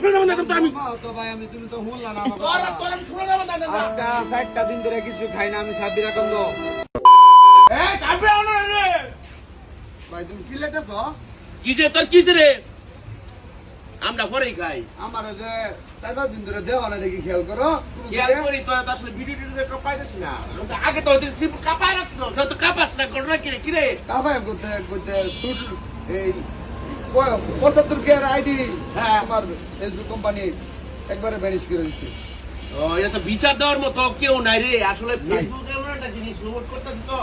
শুনে যাবেন একদম তো আমি তো ভাই আমি তুমি তো শুনলা না আমার তোর কথা। তোর আমি শুনে যাবেন না আজকে 60টা দিন ধরে কিছু খাই না আমি সাব্বির আকন্দ। এই কাপে আনো রে ভাই তুমি সিলেটেছ? কি যে তোর কি রে আমরা পরেই খাই আমার যে 4-5 দিন ধরে দেওয়া না দেখি খেয়াল করো। খেয়াল করি তোরা তো আসলে ভিডিও টিডিও কাপাইতেছ না আগে তো সিম কাপাই রাখছো তোর তো কাপাস না কোন কি রে কি রে কাফায় করতে করতে শুট এই 75 কে আইডি হ্যাঁ। তোমার ফেসবুক কোম্পানি একবারে ব্যানিশ করে দিছে। ও এটা তো বিচার দেওয়ার মতো কেউ নাই রে আসলে ফেসবুকে এমন একটা জিনিস প্রমোট করতেছি তো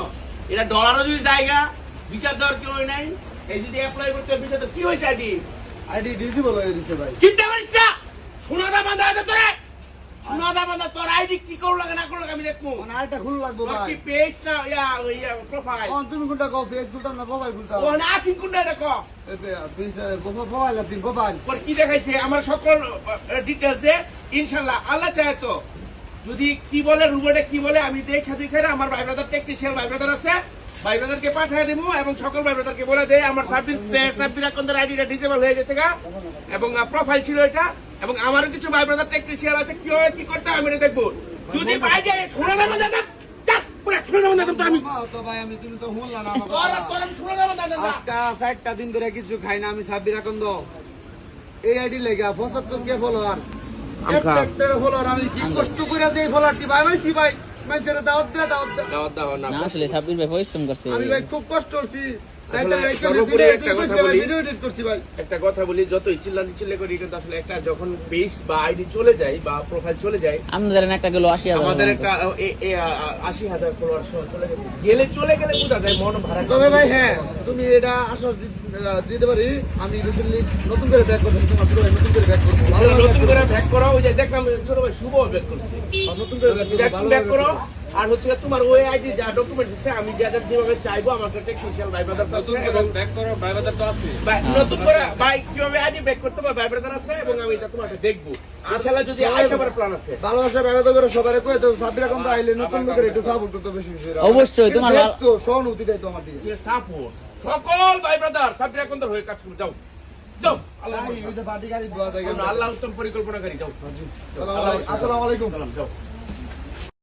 এটা ডলারও যদি জায়গা বিচার দেওয়ার কেউ নাই এই যদি অ্যাপ্লাই করতে বিচার তো কি হয়েছে আইডি আইডি ডিসেবল হয়ে দিছে ভাই। চিন্তা করিস না সোনাদা বান্ধা আছে তোরে সোনাদা বান্ধা তোর আইডি কি করো লাগে না করো লাগে আমি দেখবো মানে আইটা খুল লাগবো তোর ভাই। কি পেজ না ইয়া প্রোফাইল তুমি কোনটা কও পেজ খুলতাম না প্রোফাইল খুলতাম? ও না আসিন কোনটা এটা কো পেজ প্রোফাইল আছে প্রোফাইল। পর কি দেখাইছে আমার সকল ডিটেইলস দে ইনশাআল্লাহ আল্লাহ চায় তো যদি কি বলে রুবটে কি বলে আমি দেখে দেখে আমার ভাই ব্রাদার টেকনিশিয়ান ভাই ব্রাদার আছে ভাই ব্রাদারকে পাঠিয়ে দেবো এবং সকল ভাই ব্রাদারকে বলে দেয় আমার সাব্বির আকন্দের আইডিটা ডিসেবল হয়ে গেছে গা এবং প্রোফাইল ছিল এটা এবং আমারও কিছু ভাই ব্রাদার টেকনিশিয়ান আছে কি হয় কি করতে হয় আমি এটা দেখবো যদি ভাই যায় শোনা যাবে না পুরো শোনা যাবে না তো আমি তো ভাই আমি তুমি তো শুনলা না আমার তোর কথা। তোর আমি শোনা যাবে না আজকে 60টা দিন ধরে কিছু খাই না আমি সাব্বির আকন্দ। এই আইডি লেগা 75 কে ফলোয়ার। একটা ফলোয়ার আমি কি কষ্ট কইরা যে এই ফলোয়ারটি বানাইছি ভাই। মানুষের দাওয়াত দে দাওয়াত দে। দাও না না আসলে সাব্বির ভাই পরিশ্রম করছে আমি ভাই খুব কষ্ট করছি। সর্বোপরি একটা কথা বলি। ভিডিও এডিট করছি ভাই। একটা কথা বলি যতই চিল্লা করি কিন্তু আসলে একটা যখন পেজ বা আইডি চলে যায় বা প্রোফাইল চলে যায় আমাদের একটা গেল 80,000 আমাদের একটা 80,000 ফলোয়ার চলে গেছে চলে গেলে বোঝা যায় মন ভাড়া তবে ভাই হ্যাঁ তুমি এটা আশ্বাস দিতে পারি আমি রিসেন্টলি নতুন করে ব্যাক করতেছি তোমার ছোট ভাই নতুন করে ব্যাক করবো ভালো নতুন করে ব্যাক করো ওই যে দেখলাম ছোট ভাই শুভ ব্যাক করছে নতুন করে ব্যাক করো আর হচ্ছে তোমার ওই আইডি যা ডকুমেন্ট দিচ্ছে আমি যেটা যেভাবে চাইবো আমার একটা টেকনিশিয়াল ভাই ব্রাদার আছে এবং ব্যাক করো ভাই বাজার তো আছে নতুন করে ভাই কিভাবে আইডি ব্যাক করতে হবে ভাই ব্রাদার আছে এবং আমি এটা তোমাকে দেখবো ইনশাআল্লাহ যদি আইসাবার প্ল্যান আছে ভালোবাসা ব্যবহার করে সবাই কয়ে তো সাব্বির আকন্দ আইলে নতুন লোকের একটু সাপোর্ট করতে বেশি বেশি অবশ্যই তোমার তো সহানুভূতি দেয় তো আমার দিকে সাপোর্ট সকল ভাই ব্রাদার সাব্বির আকন্দের হয়ে কাজ করে যাও যাও আল্লাহ পার্টি গাড়ি দোয়া যায় আল্লাহ উত্তম পরিকল্পনাকারী যাও আসসালামু আলাইকুম যাও